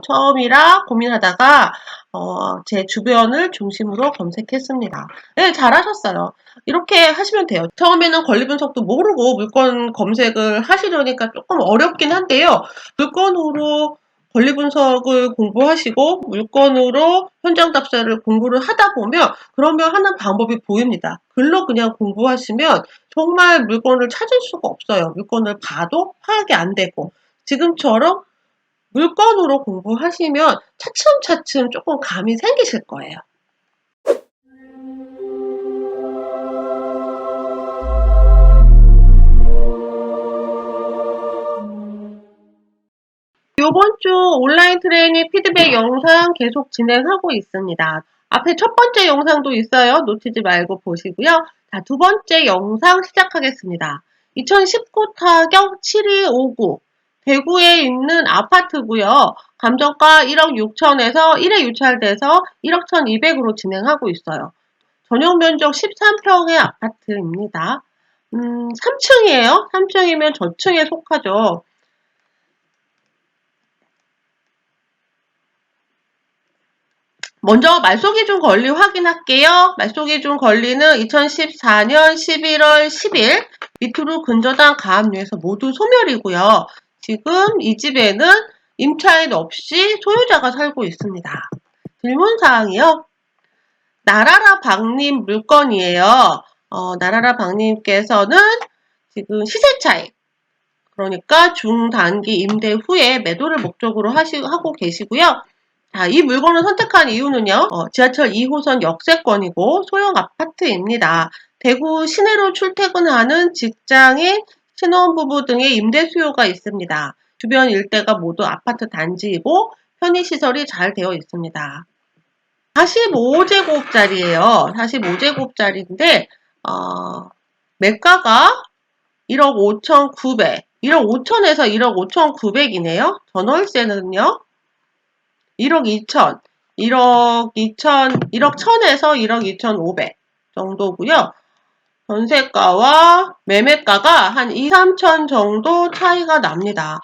처음이라 고민하다가 제 주변을 중심으로 검색했습니다. 네, 잘하셨어요. 이렇게 하시면 돼요. 처음에는 권리 분석도 모르고 물건 검색을 하시려니까 조금 어렵긴 한데요. 물건으로 권리 분석을 공부하시고 물건으로 현장 답사를 공부를 하다 보면 그러면 하는 방법이 보입니다. 글로 그냥 공부하시면 정말 물건을 찾을 수가 없어요. 물건을 봐도 파악이 안 되고 지금처럼 물건으로 공부하시면 차츰차츰 조금 감이 생기실 거예요. 이번 주 온라인 트레이닝 피드백 영상 계속 진행하고 있습니다. 앞에 첫 번째 영상도 있어요. 놓치지 말고 보시고요. 자, 두 번째 영상 시작하겠습니다. 2019 타격 7259 대구에 있는 아파트고요. 감정가 1억 6천에서 1회 유찰돼서 1억 1,200으로 진행하고 있어요. 전용 면적 13평의 아파트입니다. 3층이에요. 3층이면 저층에 속하죠. 먼저 말소기준 권리 확인할게요. 말소기준 권리는 2014년 11월 10일 밑으로 근저당 가압류에서 모두 소멸이고요. 지금 이 집에는 임차인 없이 소유자가 살고 있습니다. 질문사항이요. 나라라 박님 물건이에요. 나라라 박님께서는 지금 시세 차익, 그러니까 중단기 임대 후에 매도를 목적으로 하고 계시고요. 자, 이 물건을 선택한 이유는요. 지하철 2호선 역세권이고 소형 아파트입니다. 대구 시내로 출퇴근하는 직장인, 신혼부부 등의 임대 수요가 있습니다. 주변 일대가 모두 아파트 단지이고 편의시설이 잘 되어 있습니다. 45제곱짜리예요. 45제곱짜리인데 매가가 1억 5,900, 1억 5천에서 1억 5,900이네요. 전월세는요. 1억 2천, 1억 2천, 1억 1천에서 1억 2,500 정도고요. 전세가와 매매가가 한 2, 3천 정도 차이가 납니다.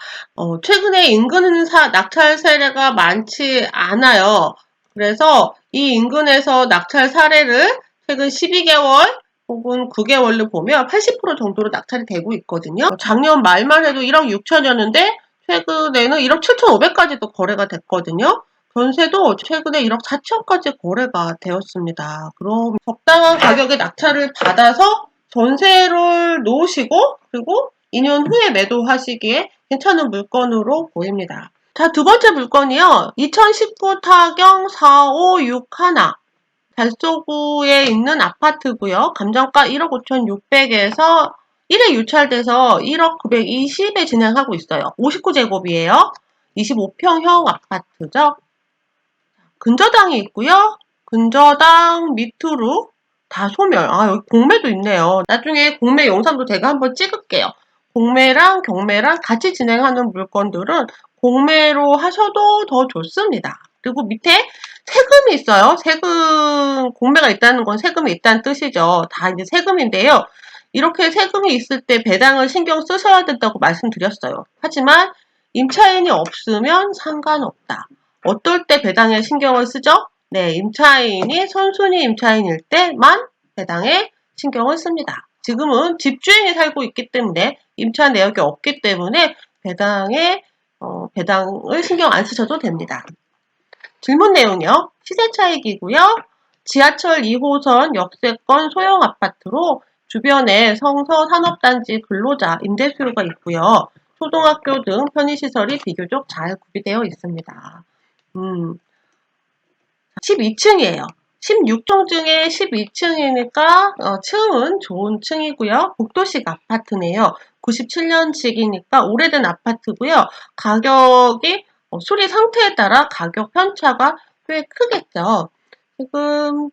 최근에 인근 낙찰 사례가 많지 않아요. 그래서 이 인근에서 낙찰 사례를 최근 12개월 혹은 9개월로 보면 80% 정도로 낙찰이 되고 있거든요. 작년 말만 해도 1억 6천이었는데 최근에는 1억 7,500까지도 거래가 됐거든요. 전세도 최근에 1억 4천까지 거래가 되었습니다. 그럼 적당한 가격에 낙찰을 받아서 전세를 놓으시고 그리고 2년 후에 매도하시기에 괜찮은 물건으로 보입니다. 자, 두 번째 물건이요. 2019 타경 4561 달서구에 있는 아파트고요. 감정가 1억 5,600에서 1회 유찰돼서 1억 920에 진행하고 있어요. 59제곱이에요. 25평형 아파트죠. 근저당이 있고요. 근저당 밑으로 다 소멸. 여기 공매도 있네요. 나중에 공매 영상도 제가 한번 찍을게요. 공매랑 경매랑 같이 진행하는 물건들은 공매로 하셔도 더 좋습니다. 그리고 밑에 세금이 있어요. 세금, 공매가 있다는 건 세금이 있다는 뜻이죠. 다 이제 세금인데요. 이렇게 세금이 있을 때 배당을 신경 쓰셔야 된다고 말씀드렸어요. 하지만 임차인이 없으면 상관없다. 어떨 때 배당에 신경을 쓰죠? 네, 임차인이 선순위 임차인일 때만 배당에 신경을 씁니다. 지금은 집주인이 살고 있기 때문에 임차 내역이 없기 때문에 배당을 신경 안 쓰셔도 됩니다. 질문 내용이요. 시세 차익이고요. 지하철 2호선 역세권 소형 아파트로 주변에 성서 산업단지 근로자 임대 수요가 있고요. 초등학교 등 편의시설이 비교적 잘 구비되어 있습니다. 12층이에요. 16층 중에 12층이니까 층은 좋은 층이고요. 복도식 아파트네요. 97년식이니까 오래된 아파트고요. 가격이 수리 상태에 따라 가격 편차가 꽤 크겠죠. 지금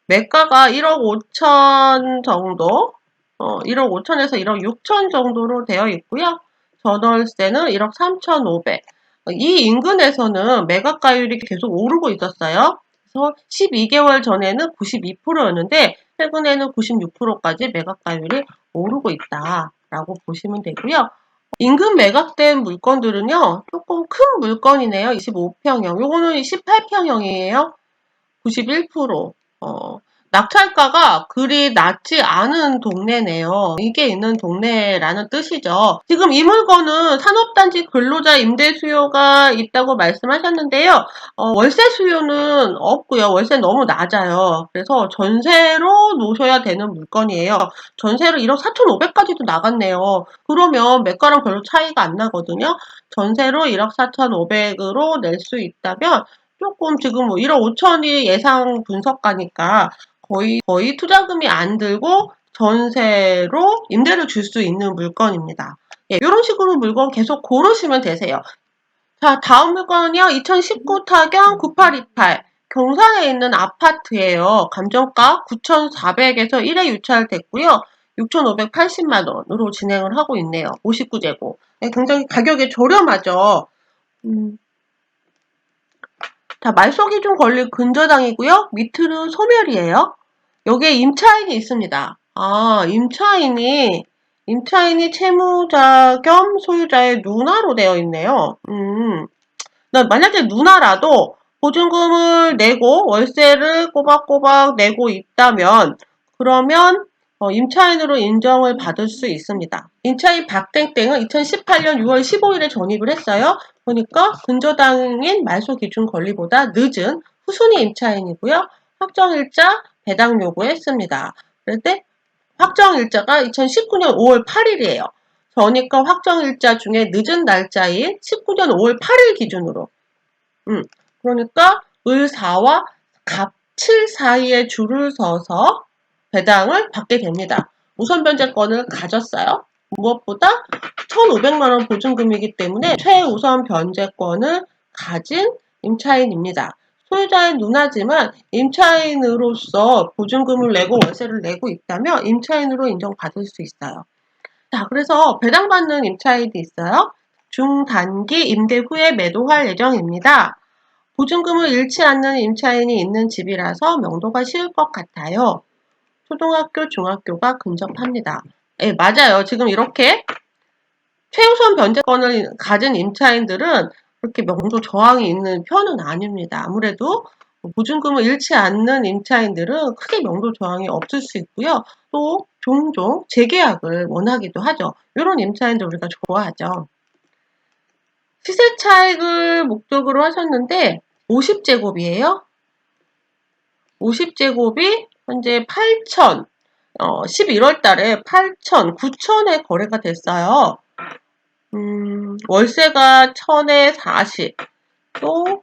매가가 1억 5천 정도, 1억 5천에서 1억 6천 정도로 되어 있고요. 전월세는 1억 3,500. 이 인근에서는 매각가율이 계속 오르고 있었어요. 그래서 12개월 전에는 92%였는데 최근에는 96%까지 매각가율이 오르고 있다라고 보시면 되고요. 임금 매각된 물건들은요, 조금 큰 물건이네요. 25평형. 요거는 18평형이에요. 91%. 낙찰가가 그리 낮지 않은 동네네요. 이게 있는 동네라는 뜻이죠. 지금 이 물건은 산업단지 근로자 임대 수요가 있다고 말씀하셨는데요. 월세 수요는 없고요. 월세 너무 낮아요. 그래서 전세로 놓으셔야 되는 물건이에요. 전세로 1억 4,500까지도 나갔네요. 그러면 매가랑 별로 차이가 안 나거든요. 전세로 1억 4,500으로 낼 수 있다면 조금 지금 뭐 1억 5천이 예상 분석가니까 거의 투자금이 안 들고 전세로 임대를 줄 수 있는 물건입니다. 예, 이런 식으로 물건 계속 고르시면 되세요. 자, 다음 물건은요. 2019 타경 9828. 경산에 있는 아파트예요. 감정가 9,400에서 1회 유찰됐고요. 6,580만 원으로 진행을 하고 있네요. 59제곱. 네, 굉장히 가격이 저렴하죠. 자, 말소 기준 권리 근저당이고요. 밑으로 소멸이에요. 여기에 임차인이 있습니다. 아, 임차인이 채무자 겸 소유자의 누나로 되어 있네요. 만약에 누나라도 보증금을 내고 월세를 꼬박꼬박 내고 있다면 그러면 임차인으로 인정을 받을 수 있습니다. 임차인 박땡땡은 2018년 6월 15일에 전입을 했어요. 그러니까 근저당인 말소 기준 권리보다 늦은 후순위 임차인이고요. 확정일자 배당 요구했습니다. 그런데 확정일자가 2019년 5월 8일이에요. 전입과 확정일자 중에 늦은 날짜인 19년 5월 8일 기준으로 그러니까 을4와 갑7 사이에 줄을 서서 배당을 받게 됩니다. 우선 변제권을 가졌어요. 무엇보다 1,500만 원 보증금이기 때문에 최우선 변제권을 가진 임차인입니다. 소유자의 누나지만 임차인으로서 보증금을 내고 월세를 내고 있다면 임차인으로 인정받을 수 있어요. 자, 그래서 배당받는 임차인이 있어요. 중단기 임대 후에 매도할 예정입니다. 보증금을 잃지 않는 임차인이 있는 집이라서 명도가 쉬울 것 같아요. 초등학교, 중학교가 근접합니다. 예, 맞아요. 지금 이렇게 최우선 변제권을 가진 임차인들은 그렇게 명도 저항이 있는 편은 아닙니다. 아무래도 보증금을 잃지 않는 임차인들은 크게 명도 저항이 없을 수 있고요. 또 종종 재계약을 원하기도 하죠. 이런 임차인들 우리가 좋아하죠. 시세 차익을 목적으로 하셨는데 50제곱이에요. 50제곱이 현재 8천, 11월 달에 8천, 9천에 거래가 됐어요. 월세가 1,000에 40. 또,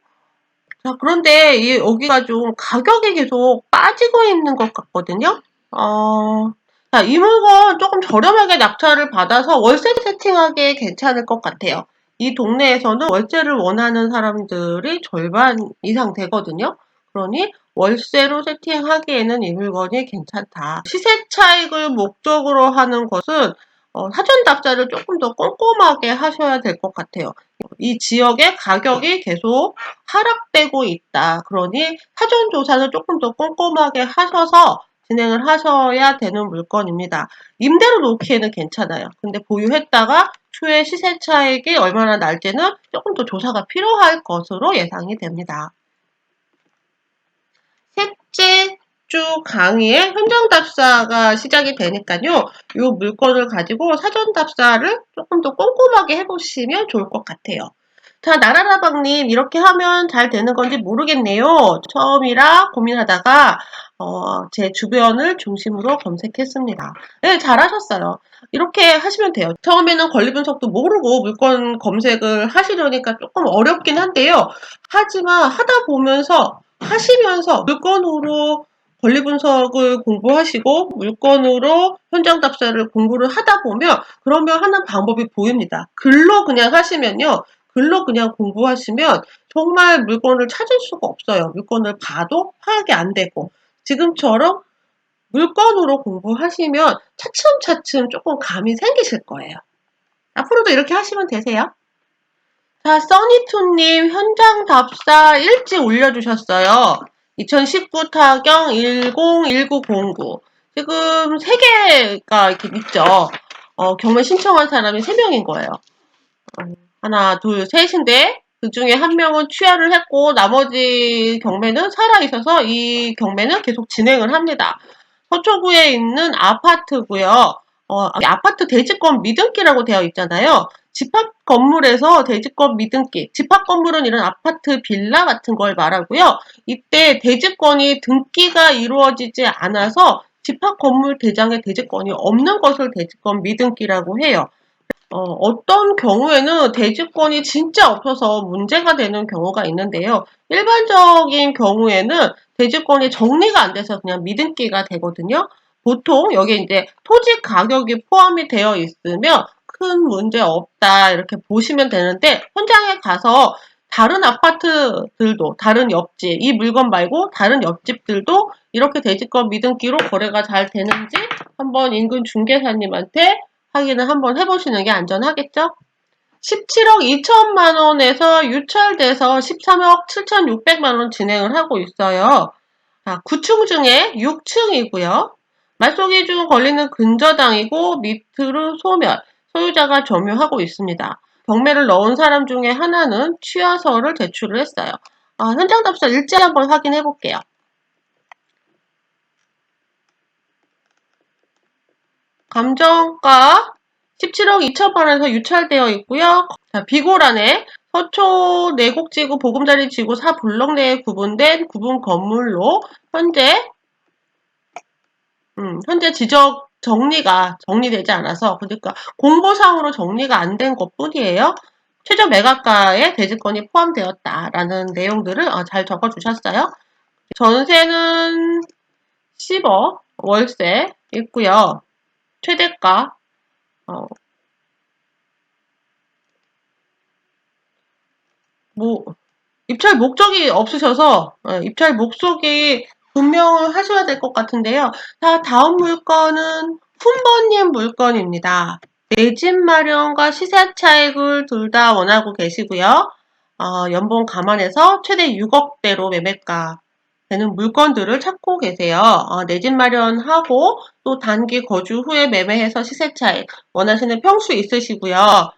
자, 그런데 여기가 좀 가격이 계속 빠지고 있는 것 같거든요. 자, 이 물건 조금 저렴하게 낙찰을 받아서 월세 세팅하기에 괜찮을 것 같아요. 이 동네에서는 월세를 원하는 사람들이 절반 이상 되거든요. 그러니 월세로 세팅하기에는 이 물건이 괜찮다. 시세 차익을 목적으로 하는 것은 사전 답사를 조금 더 꼼꼼하게 하셔야 될 것 같아요. 이 지역의 가격이 계속 하락되고 있다. 그러니 사전 조사를 조금 더 꼼꼼하게 하셔서 진행을 하셔야 되는 물건입니다. 임대로 놓기에는 괜찮아요. 근데 보유했다가 추후에 시세 차익이 얼마나 날지는 조금 더 조사가 필요할 것으로 예상이 됩니다. 셋째 주 강의에 현장 답사가 시작이 되니까요. 이 물건을 가지고 사전 답사를 조금 더 꼼꼼하게 해보시면 좋을 것 같아요. 자, 나라라방님 이렇게 하면 잘 되는 건지 모르겠네요. 처음이라 고민하다가 제 주변을 중심으로 검색했습니다. 네, 잘하셨어요. 이렇게 하시면 돼요. 처음에는 권리 분석도 모르고 물건 검색을 하시려니까 조금 어렵긴 한데요. 하지만 하다 보면서 하시면서 물건으로 권리 분석을 공부하시고 물건으로 현장 답사를 공부를 하다 보면 그러면 하는 방법이 보입니다. 글로 그냥 하시면요. 글로 그냥 공부하시면 정말 물건을 찾을 수가 없어요. 물건을 봐도 파악이 안 되고 지금처럼 물건으로 공부하시면 차츰차츰 조금 감이 생기실 거예요. 앞으로도 이렇게 하시면 되세요. 자, 써니투님 현장 답사 일찍 올려주셨어요. 2019 타경 101909. 지금 3개가 이렇게 있죠. 경매 신청한 사람이 3명인 거예요. 하나, 둘, 셋인데 그 중에 한 명은 취하를 했고 나머지 경매는 살아있어서 이 경매는 계속 진행을 합니다. 서초구에 있는 아파트고요. 아파트 대지권 미등기라고 되어 있잖아요. 집합 건물에서 대지권 미등기, 집합 건물은 이런 아파트 빌라 같은 걸 말하고요. 이때 대지권이 등기가 이루어지지 않아서 집합 건물 대장에 대지권이 없는 것을 대지권 미등기라고 해요. 어떤 경우에는 대지권이 진짜 없어서 문제가 되는 경우가 있는데요. 일반적인 경우에는 대지권이 정리가 안 돼서 그냥 미등기가 되거든요. 보통 여기 이제 토지 가격이 포함이 되어 있으면 큰 문제 없다 이렇게 보시면 되는데 현장에 가서 다른 아파트들도 다른 옆집 이 물건 말고 다른 옆집들도 이렇게 대지권 미등기로 거래가 잘 되는지 한번 인근 중개사님한테 확인을 한번 해보시는 게 안전하겠죠? 17억 2천만 원에서 유찰돼서 13억 7,600만 원 진행을 하고 있어요. 9층 중에 6층이고요. 말소기 중 권리는 근저당이고 밑으로 소멸, 소유자가 점유하고 있습니다. 경매를 넣은 사람 중에 하나는 취하서를 제출을 했어요. 현장 답사 일지 한번 확인해 볼게요. 감정가 17억 2천만 원에서 유찰되어 있고요. 비고란에 서초 내곡지구 보금자리 지구 4블럭 내에 구분된 구분 건물로 현재 지적 정리가 정리되지 않아서 그러니까 공보상으로 정리가 안 된 것뿐이에요. 최저 매각가에 대지권이 포함되었다라는 내용들을 잘 적어주셨어요. 전세는 10억 월세 있고요. 최대가 입찰 목적이 없으셔서 입찰 목적이 분명을 하셔야 될 것 같은데요. 다음 물건은 훈버님 물건입니다. 내 집 마련과 시세 차익을 둘 다 원하고 계시고요. 연봉 감안해서 최대 6억대로 매매가 되는 물건들을 찾고 계세요. 내 집 마련하고 또 단기 거주 후에 매매해서 시세 차익 원하시는 평수 있으시고요.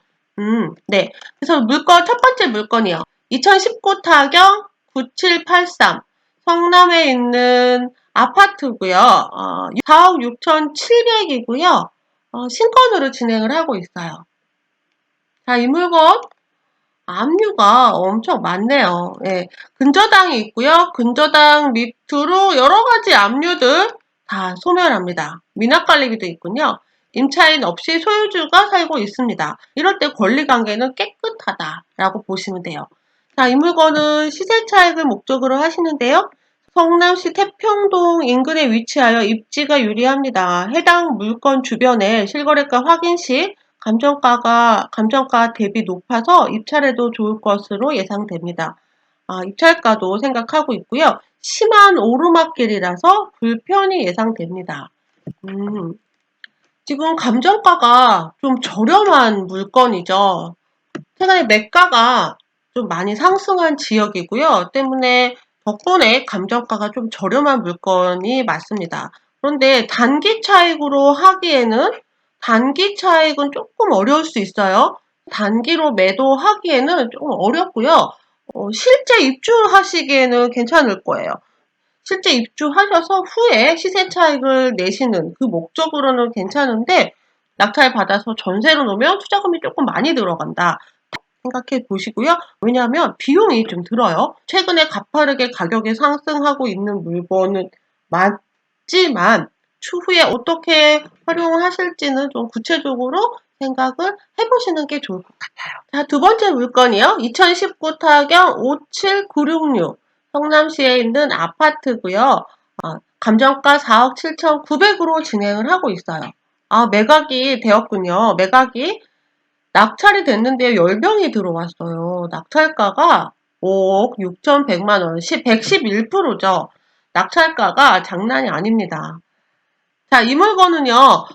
네. 그래서 첫 번째 물건이요. 2019 타경 9783 성남에 있는 아파트고요. 4억 6,700이고요. 신건으로 진행을 하고 있어요. 자, 이 물건 압류가 엄청 많네요. 예, 근저당이 있고요. 근저당 밑으로 여러 가지 압류들 다 소멸합니다. 미납관리비도 있군요. 임차인 없이 소유주가 살고 있습니다. 이럴 때 권리관계는 깨끗하다라고 보시면 돼요. 자, 이 물건은 시세 차익을 목적으로 하시는데요. 성남시 태평동 인근에 위치하여 입지가 유리합니다. 해당 물건 주변에 실거래가 확인 시 감정가 대비 높아서 입찰에도 좋을 것으로 예상됩니다. 입찰가도 생각하고 있고요. 심한 오르막길이라서 불편이 예상됩니다. 지금 감정가가 좀 저렴한 물건이죠. 최근에 매가가 좀 많이 상승한 지역이고요. 때문에 덕분에 감정가가 좀 저렴한 물건이 맞습니다. 그런데 단기 차익으로 하기에는 단기 차익은 조금 어려울 수 있어요. 단기로 매도하기에는 조금 어렵고요. 실제 입주하시기에는 괜찮을 거예요. 실제 입주하셔서 후에 시세 차익을 내시는 그 목적으로는 괜찮은데 낙찰 받아서 전세로 놓으면 투자금이 조금 많이 들어간다. 생각해 보시고요. 왜냐하면 비용이 좀 들어요. 최근에 가파르게 가격이 상승하고 있는 물건은 맞지만 추후에 어떻게 활용하실지는 좀 구체적으로 생각을 해보시는 게 좋을 것 같아요. 자, 두 번째 물건이요. 2019 타경 57966 성남시에 있는 아파트고요. 감정가 4억 7,900으로 진행을 하고 있어요. 매각이 되었군요. 매각이 낙찰이 됐는데요. 10명이 들어왔어요. 낙찰가가 5억 6,100만 원, 111%죠. 낙찰가가 장난이 아닙니다. 자, 이 물건은요,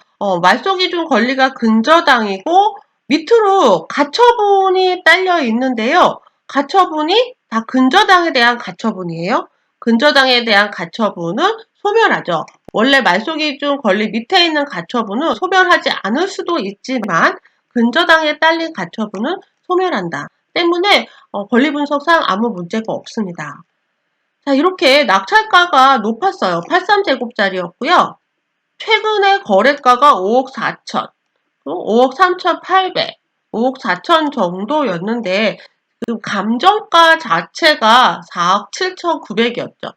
말소기준 권리가 근저당이고, 밑으로 가처분이 딸려 있는데요. 가처분이 다 근저당에 대한 가처분이에요. 근저당에 대한 가처분은 소멸하죠. 원래 말소기준 권리 밑에 있는 가처분은 소멸하지 않을 수도 있지만 근저당에 딸린 가처분은 소멸한다. 때문에 권리분석상 아무 문제가 없습니다. 자, 이렇게 낙찰가가 높았어요. 83제곱짜리였고요. 최근에 거래가가 5억 4천, 5억 3,800, 5억 4천 정도였는데 그 감정가 자체가 4억 7,900이었죠.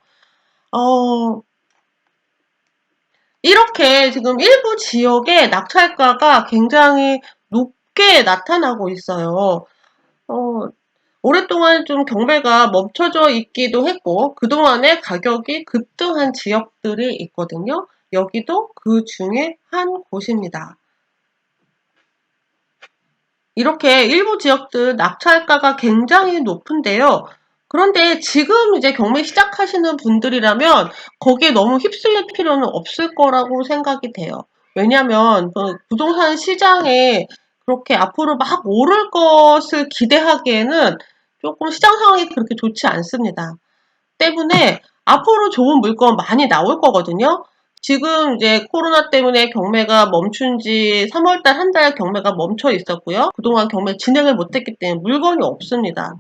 이렇게 지금 일부 지역의 낙찰가가 굉장히 높게 나타나고 있어요. 오랫동안 좀 경매가 멈춰져 있기도 했고 그동안에 가격이 급등한 지역들이 있거든요. 여기도 그 중에 한 곳입니다. 이렇게 일부 지역들 낙찰가가 굉장히 높은데요. 그런데 지금 이제 경매 시작하시는 분들이라면 거기에 너무 휩쓸릴 필요는 없을 거라고 생각이 돼요. 왜냐하면 부동산 시장에 그렇게 앞으로 막 오를 것을 기대하기에는 조금 시장 상황이 그렇게 좋지 않습니다. 때문에 앞으로 좋은 물건 많이 나올 거거든요. 지금 이제 코로나 때문에 경매가 멈춘 지 3월달 한 달 경매가 멈춰 있었고요. 그동안 경매 진행을 못했기 때문에 물건이 없습니다.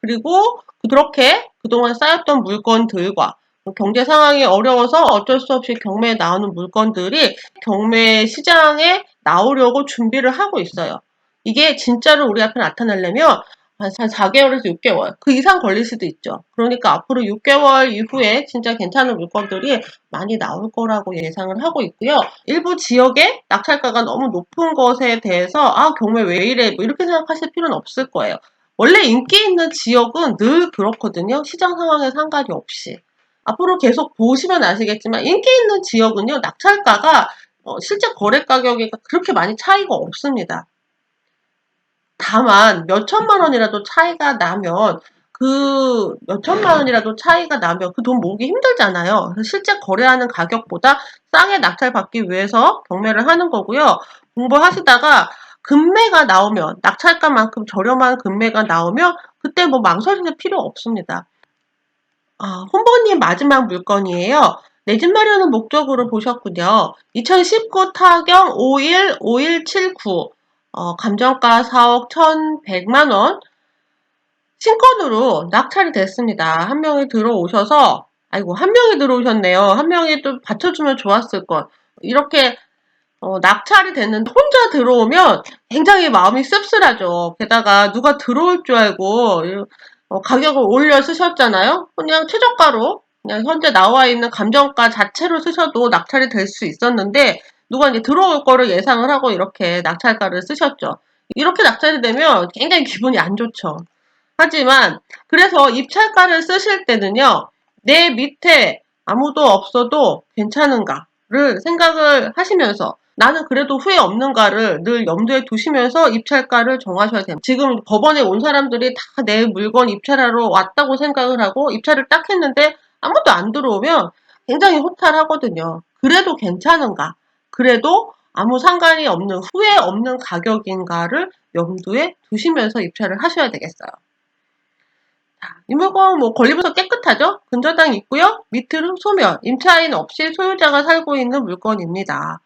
그리고 그렇게 그동안 쌓였던 물건들과 경제 상황이 어려워서 어쩔 수 없이 경매에 나오는 물건들이 경매 시장에 나오려고 준비를 하고 있어요. 이게 진짜로 우리 앞에 나타나려면 한 4개월에서 6개월 그 이상 걸릴 수도 있죠. 그러니까 앞으로 6개월 이후에 진짜 괜찮은 물건들이 많이 나올 거라고 예상을 하고 있고요. 일부 지역의 낙찰가가 너무 높은 것에 대해서 경매 왜 이래 뭐 이렇게 생각하실 필요는 없을 거예요. 원래 인기 있는 지역은 늘 그렇거든요. 시장 상황에 상관이 없이. 앞으로 계속 보시면 아시겠지만 인기 있는 지역은요. 낙찰가가 실제 거래 가격이 그렇게 많이 차이가 없습니다. 다만 몇천만 원이라도 차이가 나면 그 몇천만 원이라도 차이가 나면 그 돈 모으기 힘들잖아요. 그래서 실제 거래하는 가격보다 싸게 낙찰받기 위해서 경매를 하는 거고요. 공부하시다가 금매가 나오면 낙찰가만큼 저렴한 금매가 나오면 그때 뭐 망설이는 필요 없습니다. 혼버님 마지막 물건이에요. 내 집 마련은 목적으로 보셨군요. 2019 타경 515179 감정가 4억 1,100만 원 신건으로 낙찰이 됐습니다. 한 명이 들어오셔서 아이고 한 명이 들어오셨네요. 한 명이 또 받쳐주면 좋았을 것. 이렇게 낙찰이 됐는데 혼자 들어오면 굉장히 마음이 씁쓸하죠. 게다가 누가 들어올 줄 알고 가격을 올려 쓰셨잖아요. 그냥 최저가로 그냥 현재 나와 있는 감정가 자체로 쓰셔도 낙찰이 될 수 있었는데 누가 이제 들어올 거를 예상을 하고 이렇게 낙찰가를 쓰셨죠. 이렇게 낙찰이 되면 굉장히 기분이 안 좋죠. 하지만 그래서 입찰가를 쓰실 때는요. 내 밑에 아무도 없어도 괜찮은가를 생각을 하시면서 나는 그래도 후회 없는가를 늘 염두에 두시면서 입찰가를 정하셔야 됩니다. 지금 법원에 온 사람들이 다 내 물건 입찰하러 왔다고 생각을 하고 입찰을 딱 했는데 아무도 안 들어오면 굉장히 호탈하거든요. 그래도 괜찮은가? 그래도 아무 상관이 없는 후회 없는 가격인가를 염두에 두시면서 입찰을 하셔야 되겠어요. 이 물건 권리분석 깨끗하죠? 근저당 있고요. 밑으로 소멸, 임차인 없이 소유자가 살고 있는 물건입니다.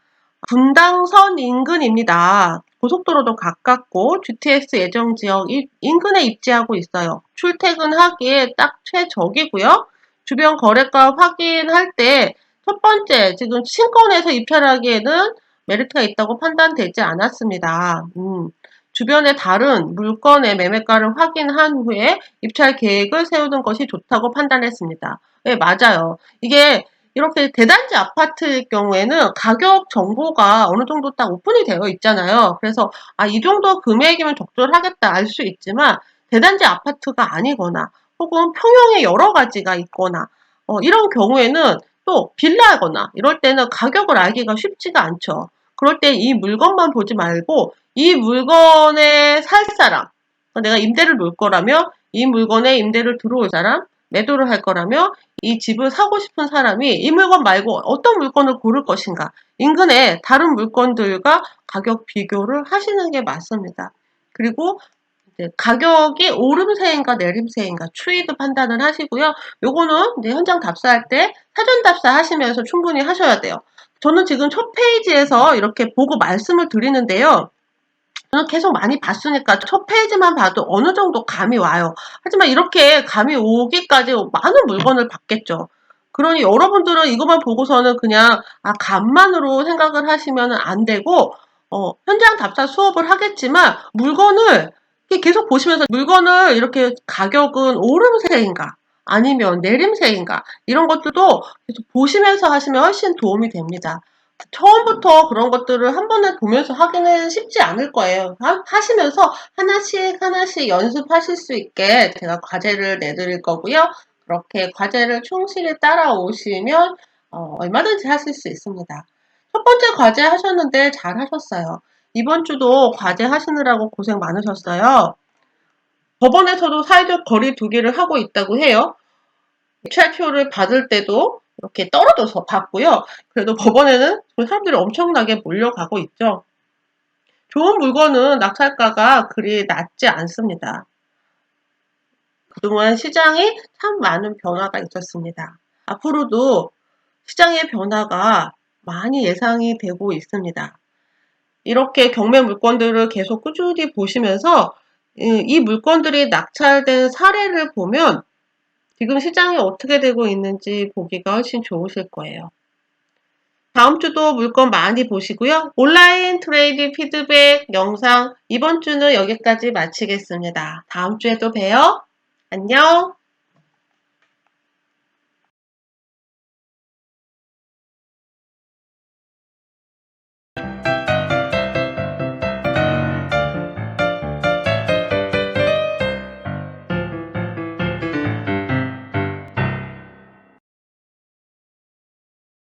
분당선 인근입니다. 고속도로도 가깝고 GTX 예정지역 인근에 입지하고 있어요. 출퇴근하기에 딱 최적이고요. 주변 거래가 확인할 때 첫 번째 지금 신권에서 입찰하기에는 메리트가 있다고 판단되지 않았습니다. 주변의 다른 물건의 매매가를 확인한 후에 입찰 계획을 세우는 것이 좋다고 판단했습니다. 네, 맞아요. 이게 이렇게 대단지 아파트일 경우에는 가격 정보가 어느 정도 딱 오픈이 되어 있잖아요. 그래서 이 정도 금액이면 적절하겠다 알 수 있지만 대단지 아파트가 아니거나 혹은 평형의 여러 가지가 있거나 이런 경우에는 또 빌라거나 이럴 때는 가격을 알기가 쉽지가 않죠. 그럴 때 이 물건만 보지 말고 이 물건에 살 사람, 내가 임대를 놓을 거라면 이 물건에 임대를 들어올 사람, 매도를 할 거라면 이 집을 사고 싶은 사람이 이 물건 말고 어떤 물건을 고를 것인가, 인근에 다른 물건들과 가격 비교를 하시는 게 맞습니다. 그리고 이제 가격이 오름세인가 내림세인가 추이도 판단을 하시고요. 요거는 이제 현장 답사할 때 사전 답사하시면서 충분히 하셔야 돼요. 저는 지금 첫 페이지에서 이렇게 보고 말씀을 드리는데요. 저는 계속 많이 봤으니까 첫 페이지만 봐도 어느 정도 감이 와요. 하지만 이렇게 감이 오기까지 많은 물건을 봤겠죠. 그러니 여러분들은 이것만 보고서는 그냥 감만으로 생각을 하시면 안 되고 현장 답사 수업을 하겠지만 물건을 계속 보시면서 물건을 이렇게 가격은 오름세인가 아니면 내림세인가 이런 것들도 계속 보시면서 하시면 훨씬 도움이 됩니다. 처음부터 그런 것들을 한 번에 보면서 하기는 쉽지 않을 거예요. 하시면서 하나씩 연습하실 수 있게 제가 과제를 내드릴 거고요. 그렇게 과제를 충실히 따라오시면 얼마든지 하실 수 있습니다. 첫 번째 과제 하셨는데 잘 하셨어요. 이번 주도 과제 하시느라고 고생 많으셨어요. 법원에서도 사회적 거리 두기를 하고 있다고 해요. 취약표를 받을 때도 이렇게 떨어져서 받고요. 그래도 법원에는 사람들이 엄청나게 몰려가고 있죠. 좋은 물건은 낙찰가가 그리 낮지 않습니다. 그동안 시장에 참 많은 변화가 있었습니다. 앞으로도 시장의 변화가 많이 예상이 되고 있습니다. 이렇게 경매 물건들을 계속 꾸준히 보시면서 이 물건들이 낙찰된 사례를 보면 지금 시장이 어떻게 되고 있는지 보기가 훨씬 좋으실 거예요. 다음 주도 물건 많이 보시고요. 온라인 트레이딩 피드백 영상 이번 주는 여기까지 마치겠습니다. 다음 주에 또 봬요. 안녕.